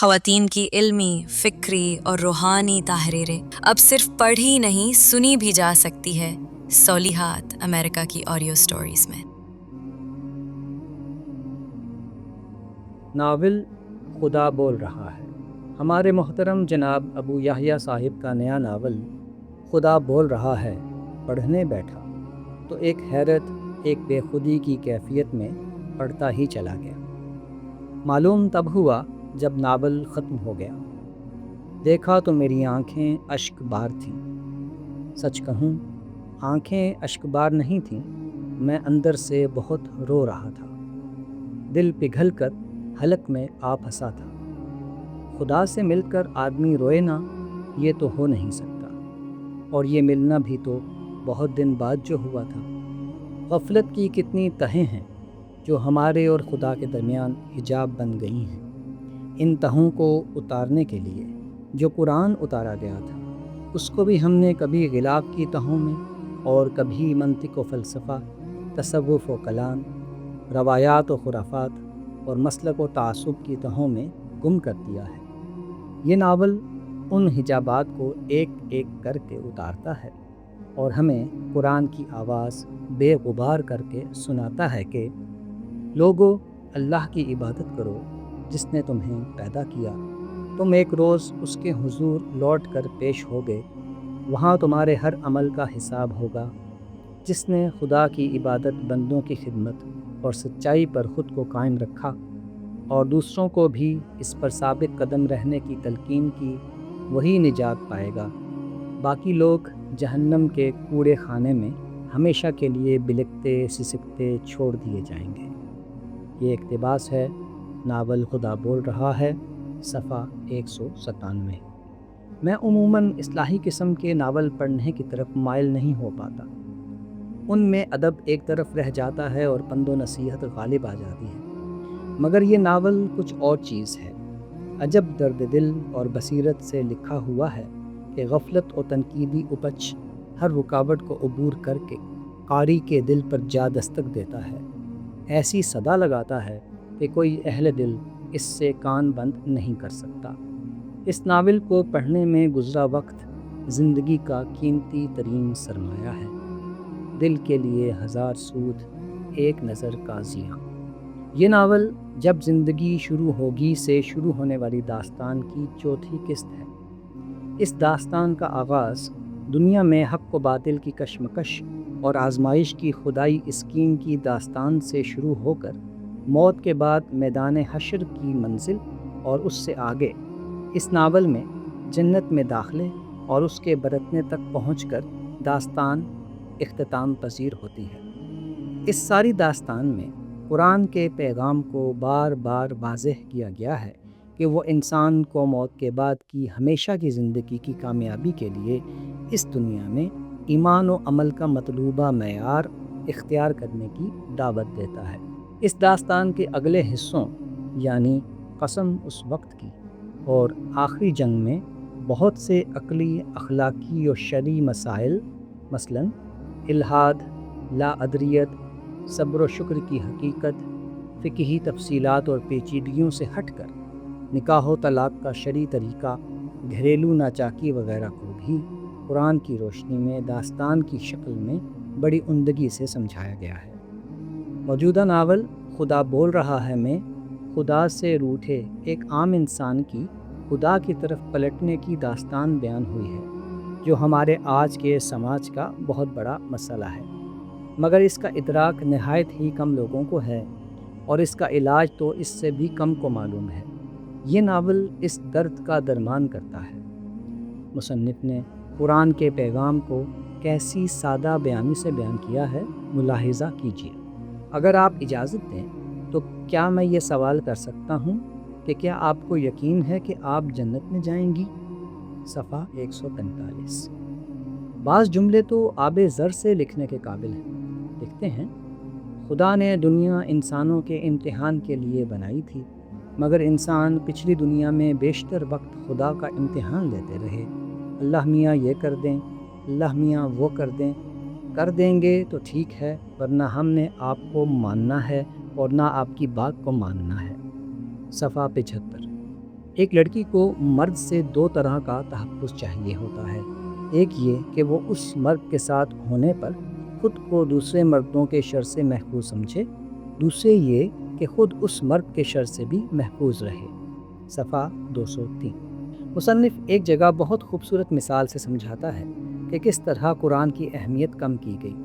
خواتین کی علمی، فکری اور روحانی تحریریں اب صرف پڑھی نہیں سنی بھی جا سکتی ہے صالحات امریکہ کی آڈیو سٹوریز میں۔ ناول خدا بول رہا ہے۔ ہمارے محترم جناب ابو یحییٰ صاحب کا نیا ناول خدا بول رہا ہے پڑھنے بیٹھا تو ایک حیرت، ایک بے خودی کی کیفیت میں پڑھتا ہی چلا گیا۔ معلوم تب ہوا جب ناول ختم ہو گیا۔ دیکھا تو میری آنکھیں اشک بار تھیں۔ سچ کہوں، آنکھیں اشک بار نہیں تھیں، میں اندر سے بہت رو رہا تھا۔ دل پگھل کر حلق میں آ پھنسا تھا۔ خدا سے مل کر آدمی روئے نہ، یہ تو ہو نہیں سکتا، اور یہ ملنا بھی تو بہت دن بعد جو ہوا تھا۔ غفلت کی کتنی تہیں ہیں جو ہمارے اور خدا کے درمیان حجاب بن گئی ہیں۔ ان تہوں کو اتارنے کے لیے جو قرآن اتارا گیا تھا، اس کو بھی ہم نے کبھی غلاف کی تہوں میں اور کبھی منطق و فلسفہ، تصوف و کلام، روایات و خرافات اور مسلک و تعصب کی تہوں میں گم کر دیا ہے۔ یہ ناول ان حجابات کو ایک ایک کر کے اتارتا ہے اور ہمیں قرآن کی آواز بے غبار کر کے سناتا ہے کہ لوگو، اللہ کی عبادت کرو جس نے تمہیں پیدا کیا۔ تم ایک روز اس کے حضور لوٹ کر پیش ہوگے، وہاں تمہارے ہر عمل کا حساب ہوگا۔ جس نے خدا کی عبادت، بندوں کی خدمت اور سچائی پر خود کو قائم رکھا اور دوسروں کو بھی اس پر ثابت قدم رہنے کی تلقین کی، وہی نجات پائے گا۔ باقی لوگ جہنم کے کوڑے خانے میں ہمیشہ کے لیے بلکتے سسکتے چھوڑ دیے جائیں گے۔ یہ اقتباس ہے ناول خدا بول رہا ہے، صفحہ 197۔ میں عموماً اصلاحی قسم کے ناول پڑھنے کی طرف مائل نہیں ہو پاتا۔ ان میں ادب ایک طرف رہ جاتا ہے اور پند و نصیحت غالب آ جاتی ہے، مگر یہ ناول کچھ اور چیز ہے۔ عجب درد دل اور بصیرت سے لکھا ہوا ہے کہ غفلت اور تنقیدی اپچ ہر رکاوٹ کو عبور کر کے قاری کے دل پر جا دستک دیتا ہے، ایسی صدا لگاتا ہے کہ کوئی اہل دل اس سے کان بند نہیں کر سکتا۔ اس ناول کو پڑھنے میں گزرا وقت زندگی کا قیمتی ترین سرمایہ ہے۔ دل کے لیے ہزار سود، ایک نظر کا زیاں۔ یہ ناول جب زندگی شروع ہوگی سے شروع ہونے والی داستان کی چوتھی قسط ہے۔ اس داستان کا آغاز دنیا میں حق و باطل کی کشمکش اور آزمائش کی خدائی اسکیم کی داستان سے شروع ہو کر موت کے بعد میدان حشر کی منزل اور اس سے آگے اس ناول میں جنت میں داخلے اور اس کے برتنے تک پہنچ کر داستان اختتام پذیر ہوتی ہے۔ اس ساری داستان میں قرآن کے پیغام کو بار بار واضح کیا گیا ہے کہ وہ انسان کو موت کے بعد کی ہمیشہ کی زندگی کی کامیابی کے لیے اس دنیا میں ایمان و عمل کا مطلوبہ معیار اختیار کرنے کی دعوت دیتا ہے۔ اس داستان کے اگلے حصوں یعنی قسم اس وقت کی اور آخری جنگ میں بہت سے عقلی، اخلاقی اور شرعی مسائل، مثلا الحاد، لا ادریت، صبر و شکر کی حقیقت، فقہی تفصیلات اور پیچیدگیوں سے ہٹ کر نکاح و طلاق کا شرعی طریقہ، گھریلو ناچاکی وغیرہ کو بھی قرآن کی روشنی میں داستان کی شکل میں بڑی عمدگی سے سمجھایا گیا ہے۔ موجودہ ناول خدا بول رہا ہے میں خدا سے روٹھے ایک عام انسان کی خدا کی طرف پلٹنے کی داستان بیان ہوئی ہے، جو ہمارے آج کے سماج کا بہت بڑا مسئلہ ہے، مگر اس کا ادراک نہایت ہی کم لوگوں کو ہے اور اس کا علاج تو اس سے بھی کم کو معلوم ہے۔ یہ ناول اس درد کا درمان کرتا ہے۔ مصنف نے قرآن کے پیغام کو کیسی سادہ بیانی سے بیان کیا ہے، ملاحظہ کیجیے۔ اگر آپ اجازت دیں تو کیا میں یہ سوال کر سکتا ہوں کہ کیا آپ کو یقین ہے کہ آپ جنت میں جائیں گی؟ صفحہ 145۔ بعض جملے تو آب زر سے لکھنے کے قابل ہیں۔ لکھتے ہیں، خدا نے دنیا انسانوں کے امتحان کے لیے بنائی تھی، مگر انسان پچھلی دنیا میں بیشتر وقت خدا کا امتحان لیتے رہے۔ اللہ میاں یہ کر دیں، اللہ میاں وہ کر دیں گے تو ٹھیک ہے، ورنہ ہم نے آپ کو ماننا ہے اور نہ آپ کی بات کو ماننا ہے۔ صفحہ 75۔ ایک لڑکی کو مرد سے دو طرح کا تحفظ چاہیے ہوتا ہے، ایک یہ کہ وہ اس مرد کے ساتھ ہونے پر خود کو دوسرے مردوں کے شر سے محفوظ سمجھے، دوسرے یہ کہ خود اس مرد کے شر سے بھی محفوظ رہے۔ صفحہ 203۔ مصنف ایک جگہ بہت خوبصورت مثال سے سمجھاتا ہے کہ کس طرح قرآن کی اہمیت کم کی گئی۔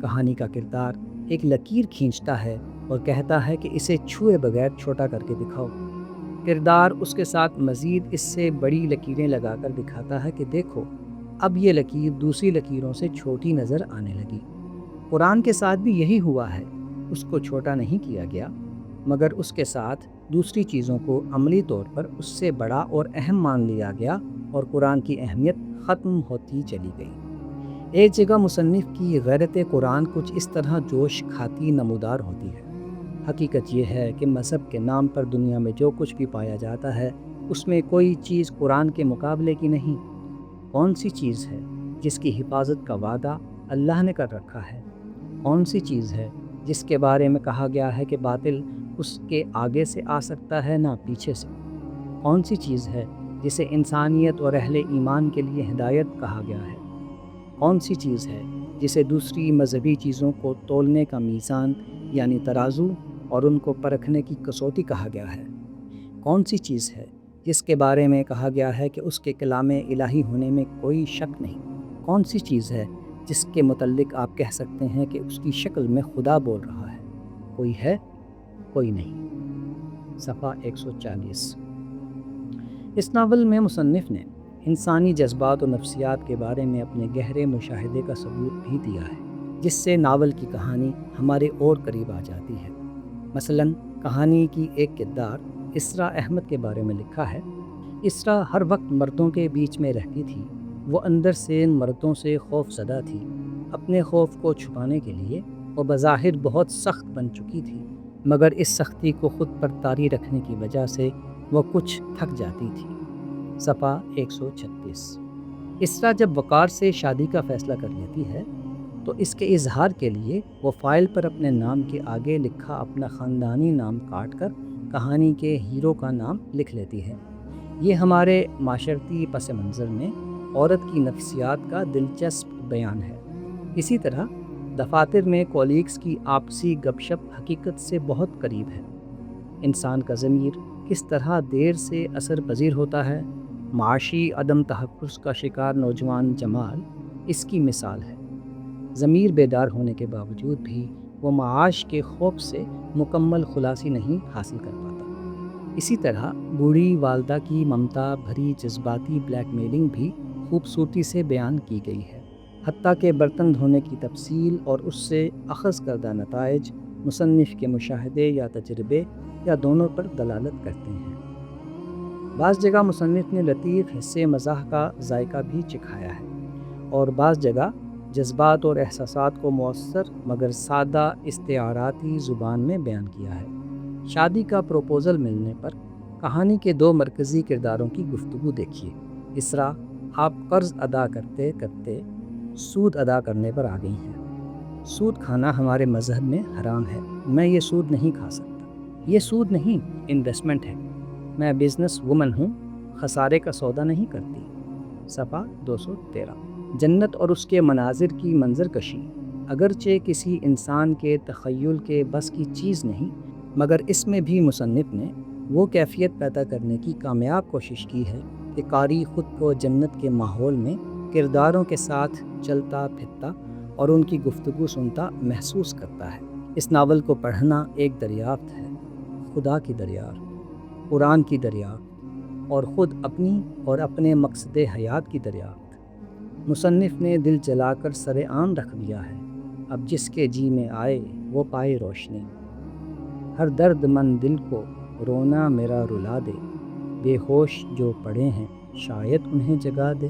کہانی کا کردار ایک لکیر کھینچتا ہے اور کہتا ہے کہ اسے چھوئے بغیر چھوٹا کر کے دکھاؤ۔ کردار اس کے ساتھ مزید اس سے بڑی لکیریں لگا کر دکھاتا ہے کہ دیکھو اب یہ لکیر دوسری لکیروں سے چھوٹی نظر آنے لگی۔ قرآن کے ساتھ بھی یہی ہوا ہے، اس کو چھوٹا نہیں کیا گیا، مگر اس کے ساتھ دوسری چیزوں کو عملی طور پر اس سے بڑا اور اہم مان لیا گیا اور قرآن کی اہمیت ختم ہوتی چلی گئی۔ ایک جگہ مصنف کی غیرت قرآن کچھ اس طرح جوش کھاتی نمودار ہوتی ہے۔ حقیقت یہ ہے کہ مذہب کے نام پر دنیا میں جو کچھ بھی پایا جاتا ہے اس میں کوئی چیز قرآن کے مقابلے کی نہیں۔ کون سی چیز ہے جس کی حفاظت کا وعدہ اللہ نے کر رکھا ہے؟ کون سی چیز ہے جس کے بارے میں کہا گیا ہے کہ باطل اس کے آگے سے آ سکتا ہے نہ پیچھے سے؟ کون سی چیز ہے جسے انسانیت اور اہل ایمان کے لیے ہدایت کہا گیا ہے؟ کون سی چیز ہے جسے دوسری مذہبی چیزوں کو تولنے کا میزان یعنی ترازو اور ان کو پرکھنے کی کسوٹی کہا گیا ہے؟ کون سی چیز ہے جس کے بارے میں کہا گیا ہے کہ اس کے کلام الہی ہونے میں کوئی شک نہیں؟ کون سی چیز ہے جس کے متعلق آپ کہہ سکتے ہیں کہ اس کی شکل میں خدا بول رہا ہے؟ کوئی ہے؟ کوئی نہیں۔ صفحہ 140۔ اس ناول میں مصنف نے انسانی جذبات و نفسیات کے بارے میں اپنے گہرے مشاہدے کا ثبوت بھی دیا ہے، جس سے ناول کی کہانی ہمارے اور قریب آ جاتی ہے۔ مثلاً کہانی کی ایک کردار اسرا احمد کے بارے میں لکھا ہے۔ اسرا ہر وقت مردوں کے بیچ میں رہتی تھی، وہ اندر سے ان مردوں سے خوف زدہ تھی۔ اپنے خوف کو چھپانے کے لیے وہ بظاہر بہت سخت بن چکی تھی، مگر اس سختی کو خود پر طاری رکھنے کی وجہ سے وہ کچھ تھک جاتی تھی۔ صفحہ 136۔ اسرا جب وقار سے شادی کا فیصلہ کر لیتی ہے تو اس کے اظہار کے لیے وہ فائل پر اپنے نام کے آگے لکھا اپنا خاندانی نام کاٹ کر کہانی کے ہیرو کا نام لکھ لیتی ہے۔ یہ ہمارے معاشرتی پس منظر میں عورت کی نفسیات کا دلچسپ بیان ہے۔ اسی طرح دفاتر میں کولیگز کی آپسی گپ شپ حقیقت سے بہت قریب ہے۔ انسان کا ضمیر کس طرح دیر سے اثر پذیر ہوتا ہے، معاشی عدم تحفظ کا شکار نوجوان جمال اس کی مثال ہے۔ ضمیر بیدار ہونے کے باوجود بھی وہ معاش کے خوف سے مکمل خلاصی نہیں حاصل کر پاتا۔ اسی طرح بوڑھی والدہ کی ممتا بھری جذباتی بلیک میلنگ بھی خوبصورتی سے بیان کی گئی ہے، حتیٰ کہ برتن دھونے کی تفصیل اور اس سے اخذ کردہ نتائج مصنف کے مشاہدے یا تجربے یا دونوں پر دلالت کرتے ہیں۔ بعض جگہ مصنف نے لطیف حصے مزاح کا ذائقہ بھی چکھایا ہے، اور بعض جگہ جذبات اور احساسات کو مؤثر مگر سادہ استعاراتی زبان میں بیان کیا ہے۔ شادی کا پروپوزل ملنے پر کہانی کے دو مرکزی کرداروں کی گفتگو دیکھیے۔ اسرا آپ قرض ادا کرتے کرتے سود ادا کرنے پر آ گئی ہیں۔ سود کھانا ہمارے مذہب میں حرام ہے، میں یہ سود نہیں کھا سکتا۔ یہ سود نہیں، انویسٹمنٹ ہے۔ میں بزنس وومن ہوں، خسارے کا سودا نہیں کرتی۔ صفحہ 213۔ جنت اور اس کے مناظر کی منظر کشی اگرچہ کسی انسان کے تخیل کے بس کی چیز نہیں، مگر اس میں بھی مصنف نے وہ کیفیت پیدا کرنے کی کامیاب کوشش کی ہے کہ قاری خود کو جنت کے ماحول میں کرداروں کے ساتھ چلتا پھرتا اور ان کی گفتگو سنتا محسوس کرتا ہے۔ اس ناول کو پڑھنا ایک دریافت ہے، خدا کی دریافت، قرآن کی دریافت اور خود اپنی اور اپنے مقصد حیات کی دریافت۔ مصنف نے دل جلا کر سر عام رکھ دیا ہے، اب جس کے جی میں آئے وہ پائے روشنی۔ ہر درد مند دل کو رونا میرا رلا دے، بے ہوش جو پڑے ہیں شاید انہیں جگا دے۔